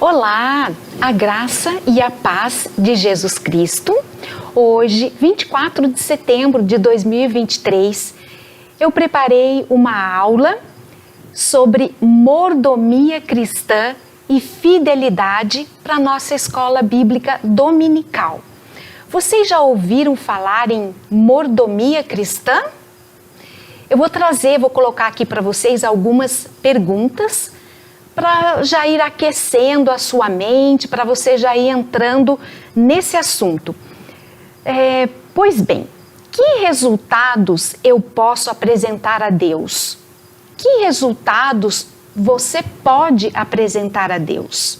Olá, a graça e a paz de Jesus Cristo. Hoje, 24 de setembro de 2023, eu preparei uma aula sobre mordomia cristã e fidelidade para a nossa escola bíblica dominical. Vocês já ouviram falar em mordomia cristã? Eu vou colocar aqui para vocês algumas perguntas para já ir aquecendo a sua mente, para você já ir entrando nesse assunto. Pois bem, que resultados eu posso apresentar a Deus? Que resultados você pode apresentar a Deus?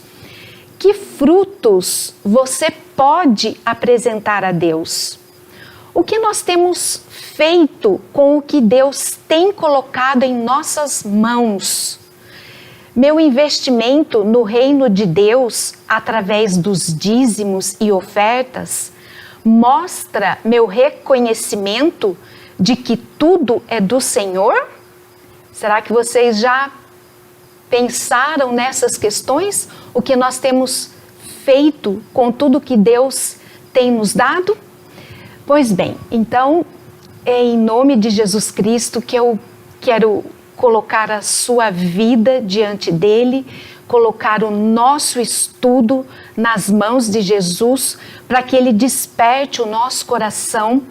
Que frutos você pode apresentar a Deus? O que nós temos feito com o que Deus tem colocado em nossas mãos? Meu investimento no reino de Deus, através dos dízimos e ofertas, mostra meu reconhecimento de que tudo é do Senhor? Será que vocês já pensaram nessas questões? O que nós temos feito com tudo que Deus tem nos dado? Pois bem, então é em nome de Jesus Cristo que eu quero colocar a sua vida diante dele, colocar o nosso estudo nas mãos de Jesus, para que ele desperte o nosso coração,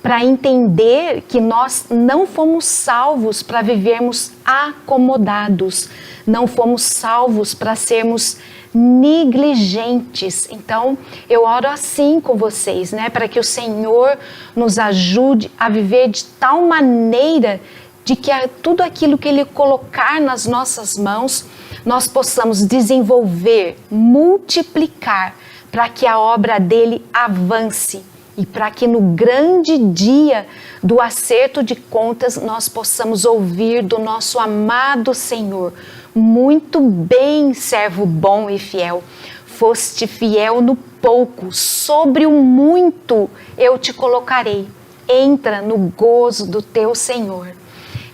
para entender que nós não fomos salvos para vivermos acomodados, não fomos salvos para sermos negligentes. Então, eu oro assim com vocês, para que o Senhor nos ajude a viver de tal maneira de que tudo aquilo que Ele colocar nas nossas mãos, nós possamos desenvolver, multiplicar, para que a obra dEle avance e para que no grande dia do acerto de contas nós possamos ouvir do nosso amado Senhor: muito bem, servo bom e fiel, foste fiel no pouco, sobre o muito eu te colocarei, entra no gozo do teu Senhor.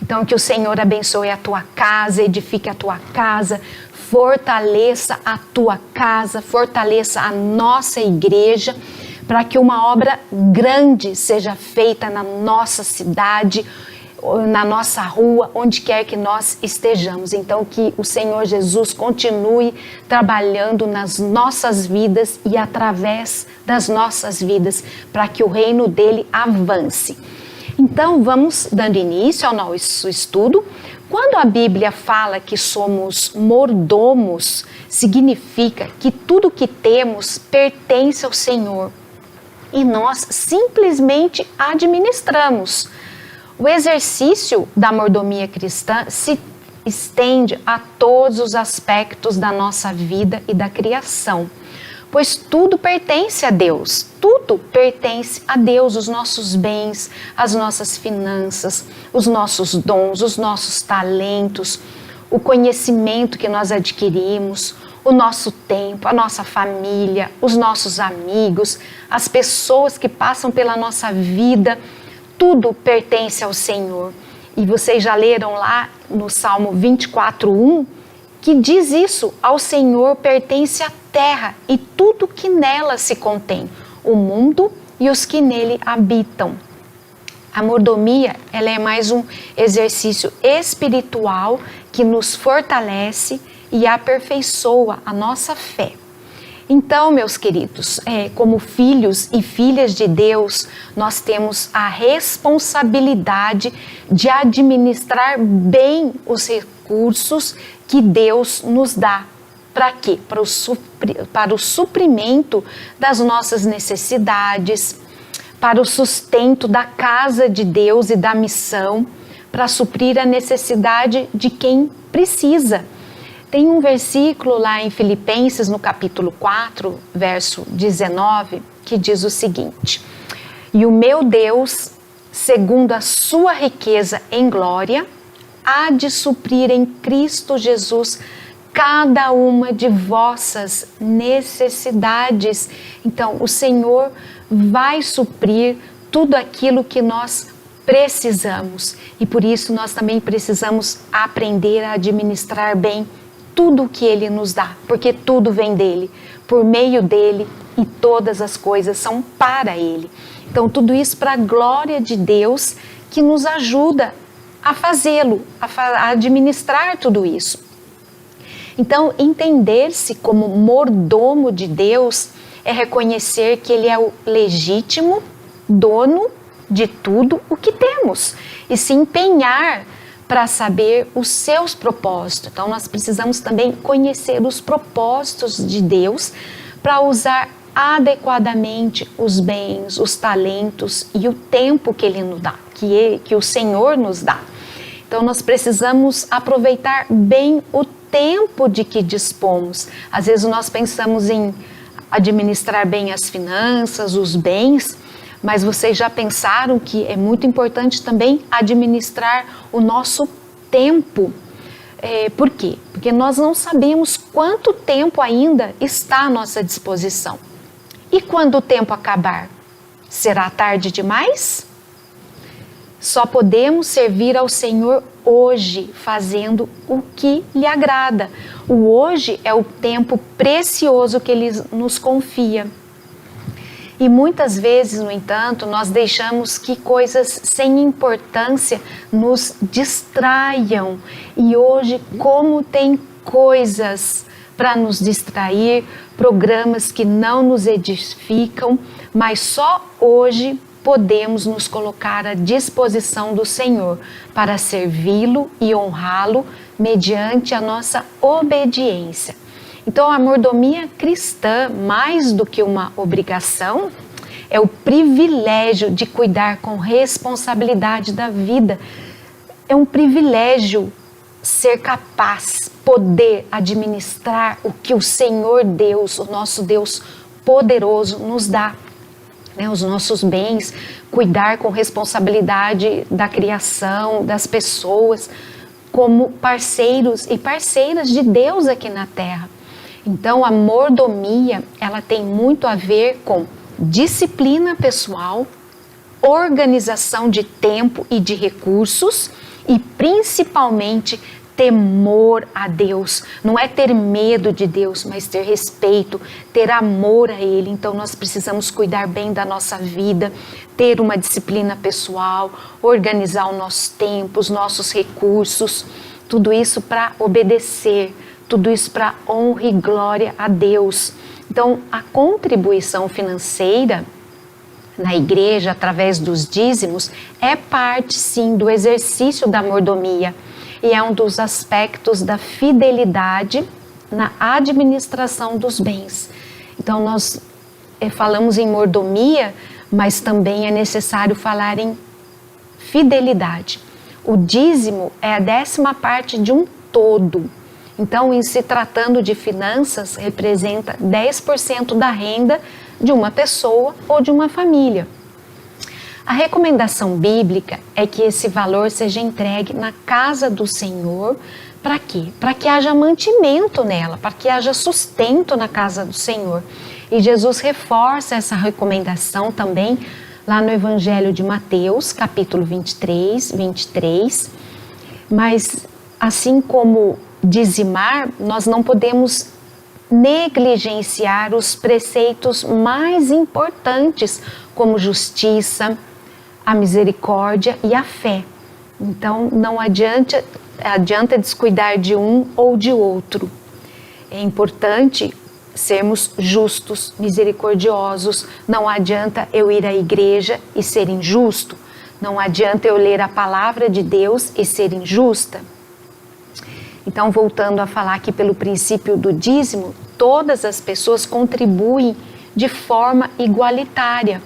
Então, que o Senhor abençoe a tua casa, edifique a tua casa, fortaleça a tua casa, fortaleça a nossa igreja, para que uma obra grande seja feita na nossa cidade, na nossa rua, onde quer que nós estejamos. Então, que o Senhor Jesus continue trabalhando nas nossas vidas e através das nossas vidas, para que o reino dele avance. Então, vamos dando início ao nosso estudo. Quando a Bíblia fala que somos mordomos, significa que tudo que temos pertence ao Senhor e nós simplesmente administramos. O exercício da mordomia cristã se estende a todos os aspectos da nossa vida e da criação, pois tudo pertence a Deus, tudo pertence a Deus, os nossos bens, as nossas finanças, os nossos dons, os nossos talentos, o conhecimento que nós adquirimos, o nosso tempo, a nossa família, os nossos amigos, as pessoas que passam pela nossa vida, tudo pertence ao Senhor. E vocês já leram lá no Salmo 24:1, que diz isso: ao Senhor pertence a terra e tudo que nela se contém, o mundo e os que nele habitam. A mordomia, ela é mais um exercício espiritual que nos fortalece e aperfeiçoa a nossa fé. Então, meus queridos, como filhos e filhas de Deus, nós temos a responsabilidade de administrar bem os recursos que Deus nos dá. Para quê? Para o suprimento das nossas necessidades, para o sustento da casa de Deus e da missão, para suprir a necessidade de quem precisa. Tem um versículo lá em Filipenses, no capítulo 4, verso 19, que diz o seguinte: e o meu Deus, segundo a sua riqueza em glória, há de suprir em Cristo Jesus cada uma de vossas necessidades. Então, o Senhor vai suprir tudo aquilo que nós precisamos. E por isso nós também precisamos aprender a administrar bem tudo o que Ele nos dá, porque tudo vem dEle, por meio dEle, e todas as coisas são para Ele. Então, tudo isso para a glória de Deus, que nos ajuda a fazê-lo, a administrar tudo isso. Então, entender-se como mordomo de Deus é reconhecer que Ele é o legítimo dono de tudo o que temos e se empenhar para saber os seus propósitos. Então, nós precisamos também conhecer os propósitos de Deus para usar adequadamente os bens, os talentos e o tempo que Ele nos dá, que o Senhor nos dá. Então, nós precisamos aproveitar bem o tempo de que dispomos. Às vezes nós pensamos em administrar bem as finanças, os bens, mas vocês já pensaram que é muito importante também administrar o nosso tempo. Por quê? Porque nós não sabemos quanto tempo ainda está à nossa disposição. E quando o tempo acabar, será tarde demais? Só podemos servir ao Senhor hoje, fazendo o que lhe agrada. O hoje é o tempo precioso que Ele nos confia. E muitas vezes, no entanto, nós deixamos que coisas sem importância nos distraiam. E hoje, como tem coisas para nos distrair, programas que não nos edificam, mas só hoje podemos nos colocar à disposição do Senhor para servi-lo e honrá-lo mediante a nossa obediência. Então, a mordomia cristã, mais do que uma obrigação, é o privilégio de cuidar com responsabilidade da vida. É um privilégio ser capaz, poder administrar o que o Senhor Deus, o nosso Deus poderoso, nos dá. Os nossos bens, cuidar com responsabilidade da criação, das pessoas, como parceiros e parceiras de Deus aqui na terra. Então, a mordomia, ela tem muito a ver com disciplina pessoal, organização de tempo e de recursos e, principalmente, temor a Deus. Não é ter medo de Deus, mas ter respeito, ter amor a Ele. Então nós precisamos cuidar bem da nossa vida, ter uma disciplina pessoal, organizar o nosso tempo, os nossos recursos, tudo isso para obedecer, tudo isso para honra e glória a Deus. Então a contribuição financeira na igreja, através dos dízimos, é parte sim do exercício da mordomia. E é um dos aspectos da fidelidade na administração dos bens. Então, nós falamos em mordomia, mas também é necessário falar em fidelidade. O dízimo é a 10ª parte de um todo. Então, em se tratando de finanças, representa 10% da renda de uma pessoa ou de uma família. A recomendação bíblica é que esse valor seja entregue na casa do Senhor. Para quê? Para que haja mantimento nela, para que haja sustento na casa do Senhor. E Jesus reforça essa recomendação também lá no Evangelho de Mateus, capítulo 23. Mas assim como dizimar, nós não podemos negligenciar os preceitos mais importantes, como justiça, a misericórdia e a fé. Então, não adianta descuidar de um ou de outro. É importante sermos justos, misericordiosos. Não adianta eu ir à igreja e ser injusto. Não adianta eu ler a palavra de Deus e ser injusta. Então, voltando a falar aqui pelo princípio do dízimo, todas as pessoas contribuem de forma igualitária.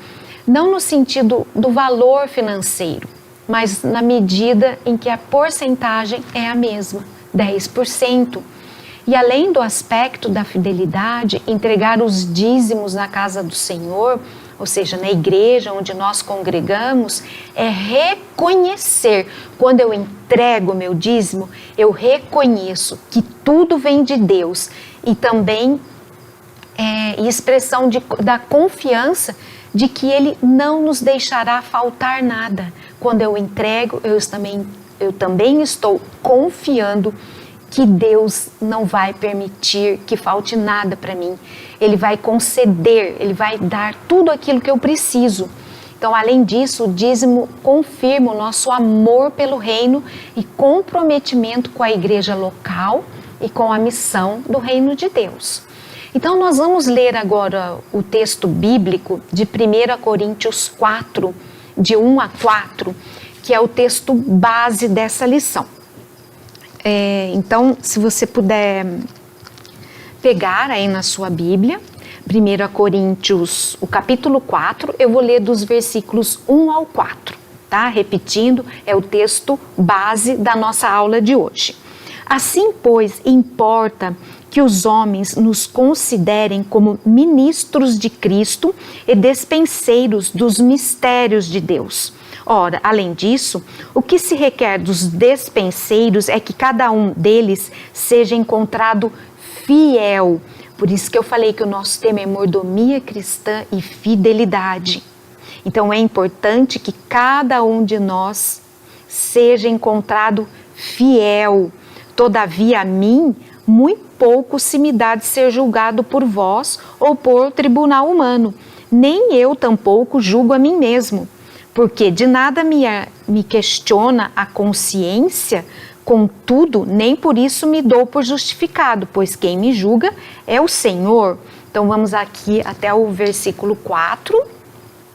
Não no sentido do valor financeiro, mas na medida em que a porcentagem é a mesma, 10%. E além do aspecto da fidelidade, entregar os dízimos na casa do Senhor, ou seja, na igreja onde nós congregamos, é reconhecer. Quando eu entrego o meu dízimo, eu reconheço que tudo vem de Deus e também expressão da confiança de que Ele não nos deixará faltar nada. Quando eu entrego, eu também estou confiando que Deus não vai permitir que falte nada para mim. Ele vai conceder, Ele vai dar tudo aquilo que eu preciso. Então, além disso, o dízimo confirma o nosso amor pelo reino e comprometimento com a igreja local e com a missão do reino de Deus. Então, nós vamos ler agora o texto bíblico de 1 Coríntios 4, de 1 a 4, que é o texto base dessa lição. Então, se você puder pegar aí na sua Bíblia, 1 Coríntios, o capítulo 4, eu vou ler dos versículos 1 ao 4, tá? Repetindo, é o texto base da nossa aula de hoje. Assim, pois, importa que os homens nos considerem como ministros de Cristo e despenseiros dos mistérios de Deus. Ora, além disso, o que se requer dos despenseiros é que cada um deles seja encontrado fiel. Por isso que eu falei que o nosso tema é mordomia cristã e fidelidade. Então é importante que cada um de nós seja encontrado fiel. Todavia a mim, muito pouco se me dá de ser julgado por vós ou por tribunal humano. Nem eu tampouco julgo a mim mesmo. Porque de nada me questiona a consciência, contudo, nem por isso me dou por justificado, pois quem me julga é o Senhor. Então vamos aqui até o versículo 4.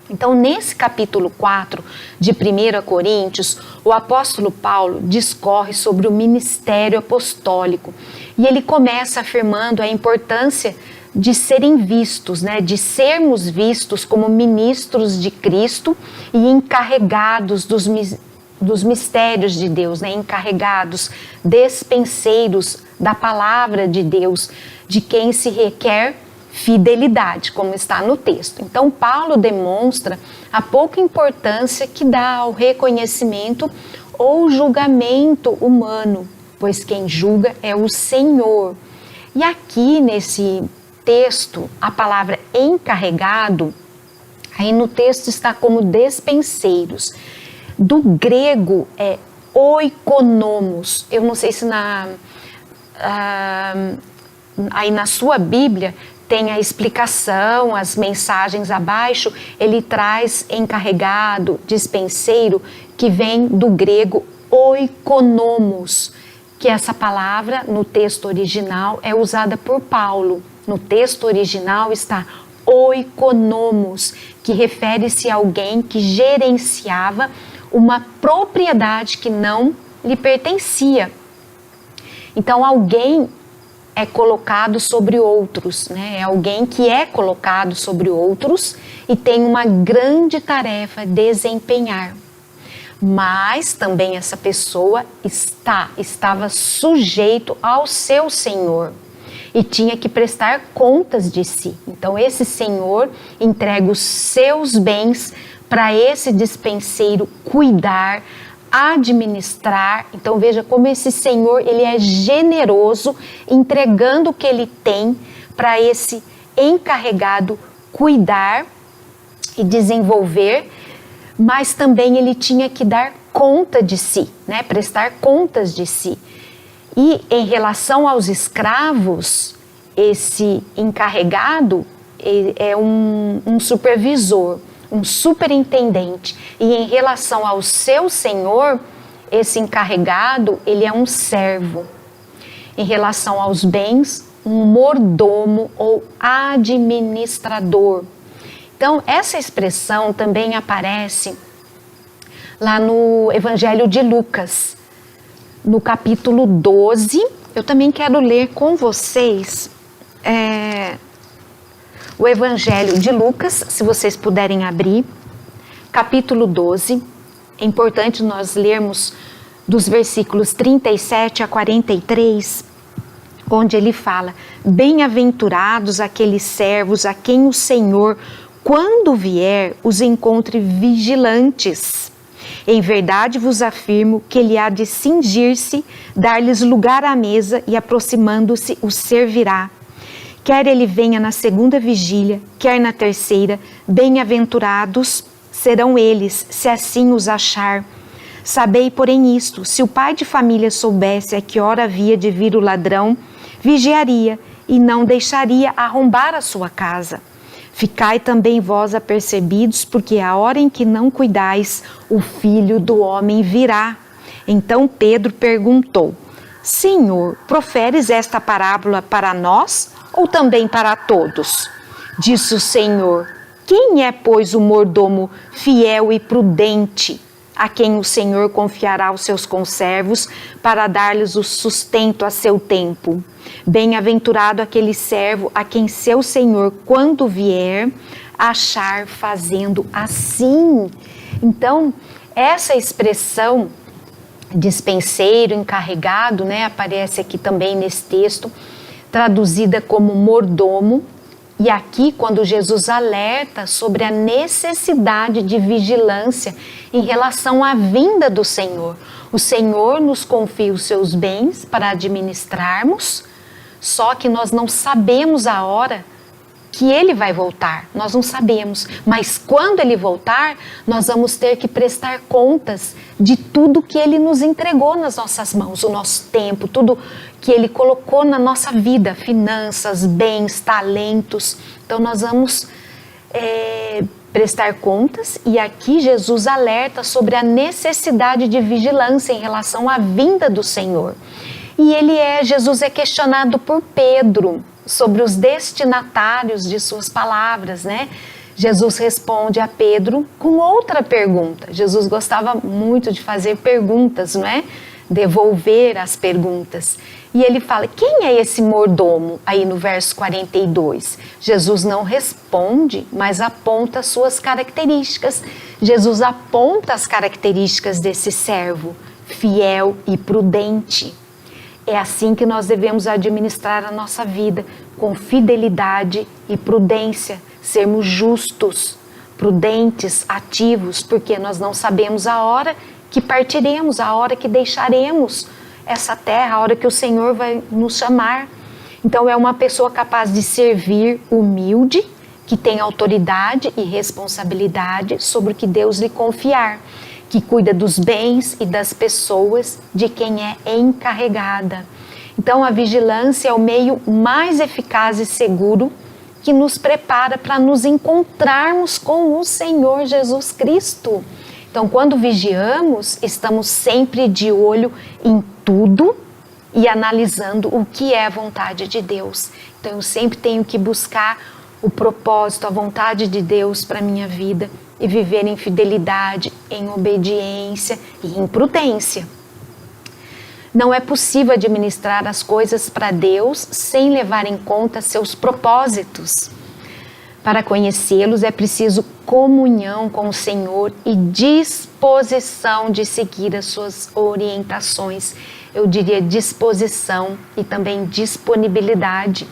Então nesse capítulo 4 de 1 Coríntios, o apóstolo Paulo discorre sobre o ministério apostólico e ele começa afirmando a importância de serem vistos, né, de sermos vistos como ministros de Cristo e encarregados dos mistérios de Deus, né, encarregados, despenseiros da palavra de Deus, de quem se requer fidelidade, como está no texto. Então, Paulo demonstra a pouca importância que dá ao reconhecimento ou julgamento humano, pois quem julga é o Senhor. E aqui nesse texto, a palavra encarregado, aí no texto está como despenseiros. Do grego é oikonomos. Eu não sei se aí na sua Bíblia tem a explicação, as mensagens abaixo, ele traz encarregado, dispenseiro, que vem do grego oikonomos, que essa palavra no texto original é usada por Paulo. No texto original está oikonomos, que refere-se a alguém que gerenciava uma propriedade que não lhe pertencia. Então, alguém é colocado sobre outros, né? É alguém que é colocado sobre outros e tem uma grande tarefa a desempenhar. Mas também essa pessoa estava sujeito ao seu Senhor e tinha que prestar contas de si. Então esse Senhor entrega os seus bens para esse dispenseiro cuidar, administrar. Então veja como esse Senhor, ele é generoso, entregando o que ele tem para esse encarregado cuidar e desenvolver, mas também ele tinha que dar conta de si, né? Prestar contas de si. E em relação aos escravos, esse encarregado é um supervisor, um superintendente. E em relação ao seu senhor, esse encarregado, ele é um servo. Em relação aos bens, um mordomo ou administrador. Então, essa expressão também aparece lá no Evangelho de Lucas, no capítulo 12. Eu também quero ler com vocês o Evangelho de Lucas, se vocês puderem abrir, capítulo 12. É importante nós lermos dos versículos 37 a 43, onde ele fala: bem-aventurados aqueles servos a quem o Senhor, quando vier, os encontre vigilantes. Em verdade vos afirmo que ele há de cingir-se, dar-lhes lugar à mesa e, aproximando-se, os servirá. Quer ele venha na segunda vigília, quer na terceira, bem-aventurados serão eles, se assim os achar. Sabei, porém, isto: se o pai de família soubesse a que hora havia de vir o ladrão, vigiaria e não deixaria arrombar a sua casa. Ficai também vós apercebidos, porque a hora em que não cuidais, o Filho do Homem virá. Então Pedro perguntou: Senhor, proferes esta parábola para nós ou também para todos? Disse o Senhor: quem é, pois, o mordomo fiel e prudente, a quem o Senhor confiará os seus conservos para dar-lhes o sustento a seu tempo? Bem-aventurado aquele servo a quem seu Senhor, quando vier, achar fazendo assim. Então, essa expressão dispenseiro, encarregado, aparece aqui também nesse texto, traduzida como mordomo. E aqui, quando Jesus alerta sobre a necessidade de vigilância em relação à vinda do Senhor. O Senhor nos confia os seus bens para administrarmos, só que nós não sabemos a hora que Ele vai voltar, nós não sabemos. Mas quando Ele voltar, nós vamos ter que prestar contas de tudo que Ele nos entregou nas nossas mãos, o nosso tempo, tudo que Ele colocou na nossa vida, finanças, bens, talentos. Então nós vamos prestar contas, e aqui Jesus alerta sobre a necessidade de vigilância em relação à vinda do Senhor. E Jesus é questionado por Pedro sobre os destinatários de suas palavras, Jesus responde a Pedro com outra pergunta. Jesus gostava muito de fazer perguntas, devolver as perguntas. E ele fala: quem é esse mordomo? Aí no verso 42, Jesus não responde, mas aponta suas características. Jesus aponta as características desse servo, fiel e prudente. É assim que nós devemos administrar a nossa vida, com fidelidade e prudência, sermos justos, prudentes, ativos, porque nós não sabemos a hora que partiremos, a hora que deixaremos essa terra, a hora que o Senhor vai nos chamar. Então é uma pessoa capaz de servir, humilde, que tem autoridade e responsabilidade sobre o que Deus lhe confiar, que cuida dos bens e das pessoas de quem é encarregada. Então a vigilância é o meio mais eficaz e seguro que nos prepara para nos encontrarmos com o Senhor Jesus Cristo. Então, quando vigiamos, estamos sempre de olho em tudo e analisando o que é a vontade de Deus. Então, eu sempre tenho que buscar o propósito, a vontade de Deus para a minha vida e viver em fidelidade, em obediência e em prudência. Não é possível administrar as coisas para Deus sem levar em conta seus propósitos. Para conhecê-los é preciso comunhão com o Senhor e disposição de seguir as suas orientações. Eu diria disposição e também disponibilidade.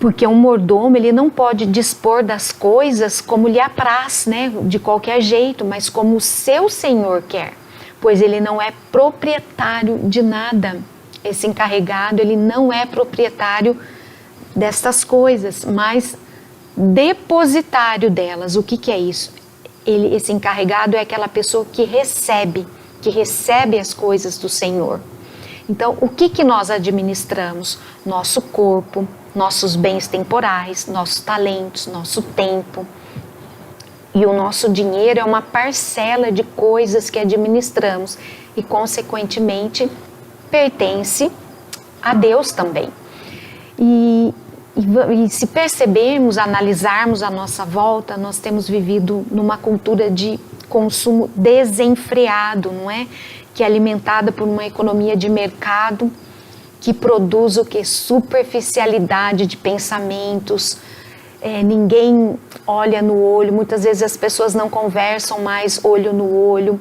Porque um mordomo, ele não pode dispor das coisas como lhe apraz, de qualquer jeito, mas como o seu Senhor quer, pois ele não é proprietário de nada. Esse encarregado, ele não é proprietário destas coisas, mas depositário delas. O que é isso? Esse encarregado é aquela pessoa que recebe as coisas do Senhor. Então, o que nós administramos? Nosso corpo, nossos bens temporais, nossos talentos, nosso tempo. E o nosso dinheiro é uma parcela de coisas que administramos e, consequentemente, pertence a Deus também. E se percebermos, analisarmos a nossa volta, nós temos vivido numa cultura de consumo desenfreado, que é alimentada por uma economia de mercado que produz o que? Superficialidade de pensamentos. Ninguém olha no olho, muitas vezes as pessoas não conversam mais olho no olho,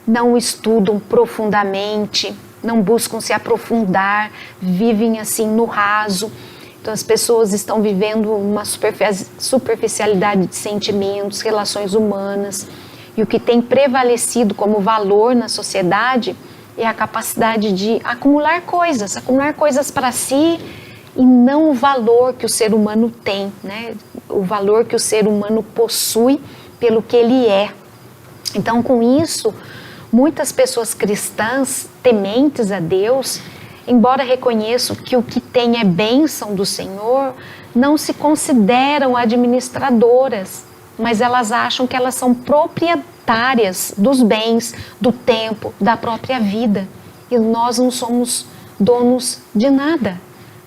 não estudam profundamente, não buscam se aprofundar, vivem assim no raso. Então as pessoas estão vivendo uma superficialidade de sentimentos, relações humanas, e o que tem prevalecido como valor na sociedade é a capacidade de acumular coisas para si, e não o valor que o ser humano tem, o valor que o ser humano possui pelo que ele é. Então, com isso, Muitas pessoas cristãs, tementes a Deus, embora reconheçam que o que tem é bênção do Senhor, não se consideram administradoras, mas elas acham que elas são proprietárias dos bens, do tempo, da própria vida. E nós não somos donos de nada.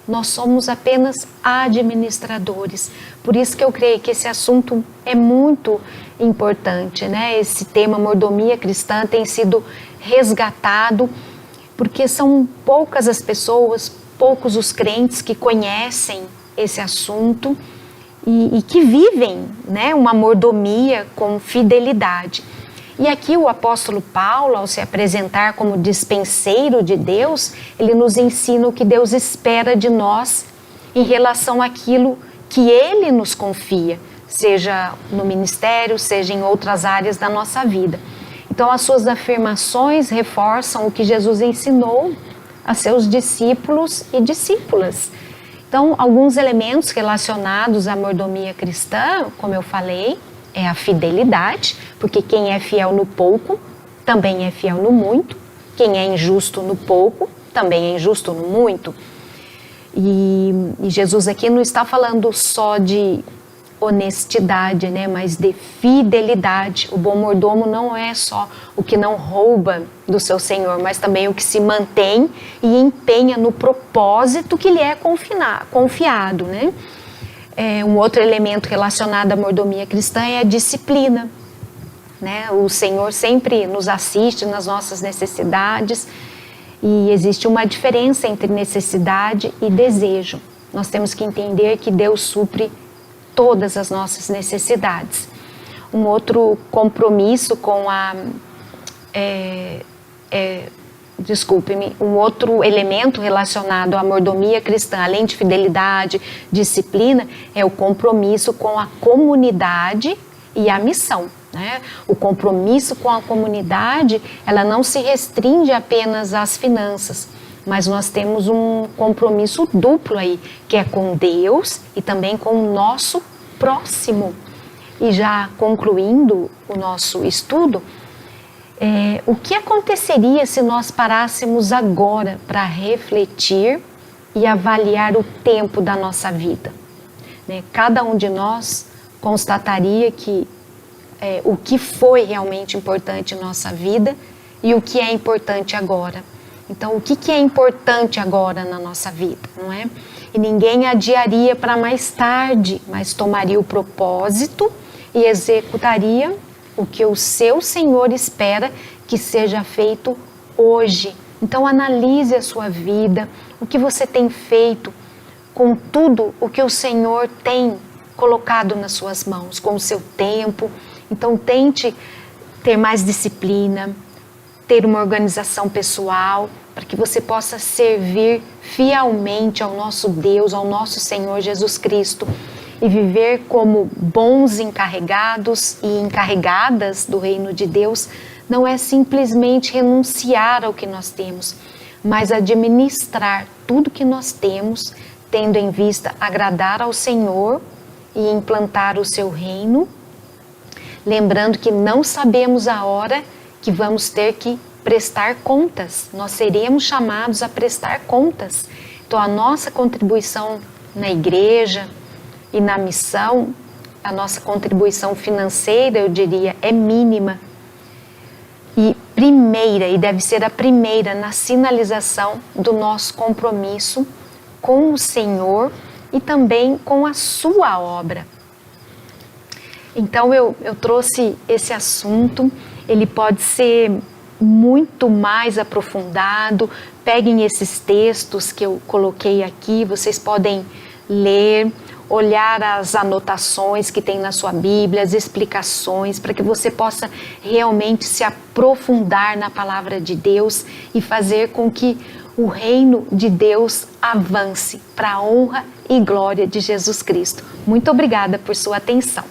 Nós somos apenas administradores. Por isso que eu creio que esse assunto é muito importante, né? Esse tema mordomia cristã tem sido resgatado, porque são poucas as pessoas, poucos os crentes que conhecem esse assunto e que vivem, né, uma mordomia com fidelidade. E aqui o apóstolo Paulo, ao se apresentar como dispenseiro de Deus, ele nos ensina o que Deus espera de nós em relação àquilo que ele nos confia, seja no ministério, seja em outras áreas da nossa vida. Então, as suas afirmações reforçam o que Jesus ensinou a seus discípulos e discípulas. Então, alguns elementos relacionados à mordomia cristã, como eu falei, é a fidelidade, porque quem é fiel no pouco também é fiel no muito. Quem é injusto no pouco também é injusto no muito. E Jesus aqui não está falando só de honestidade, né, mas de fidelidade. O bom mordomo não é só o que não rouba do seu senhor, mas também o que se mantém e empenha no propósito que lhe é confiado, né? Um outro elemento relacionado à mordomia cristã é a disciplina, né? O Senhor sempre nos assiste nas nossas necessidades e existe uma diferença entre necessidade e desejo. Nós temos que entender que Deus supre todas as nossas necessidades. Um outro compromisso com um outro elemento relacionado à mordomia cristã, além de fidelidade, disciplina, é o compromisso com a comunidade e a missão, né? O compromisso com a comunidade, ela não se restringe apenas às finanças, mas nós temos um compromisso duplo aí, que é com Deus e também com o nosso próximo. E já concluindo o nosso estudo, o que aconteceria se nós parássemos agora para refletir e avaliar o tempo da nossa vida? Né? Cada um de nós constataria que o que foi realmente importante em nossa vida e o que é importante agora. Então, o que é importante agora na nossa vida, não é? E ninguém adiaria para mais tarde, mas tomaria o propósito e executaria o que o seu Senhor espera que seja feito hoje. Então, analise a sua vida, o que você tem feito com tudo o que o Senhor tem colocado nas suas mãos, com o seu tempo. Então, tente ter mais disciplina, ter uma organização pessoal, para que você possa servir fielmente ao nosso Deus, ao nosso Senhor Jesus Cristo e viver como bons encarregados e encarregadas do reino de Deus. Não é simplesmente renunciar ao que nós temos, mas administrar tudo que nós temos, tendo em vista agradar ao Senhor e implantar o seu reino, lembrando que não sabemos a hora que vamos ter que prestar contas. Nós seremos chamados a prestar contas. Então, a nossa contribuição na igreja e na missão, a nossa contribuição financeira, eu diria, é mínima. E deve ser a primeira na sinalização do nosso compromisso com o Senhor e também com a sua obra. Então, eu trouxe esse assunto, ele pode ser muito mais aprofundado. Peguem esses textos que eu coloquei aqui, vocês podem ler, olhar as anotações que tem na sua Bíblia, as explicações, para que você possa realmente se aprofundar na palavra de Deus e fazer com que o reino de Deus avance para a honra e glória de Jesus Cristo. Muito obrigada por sua atenção.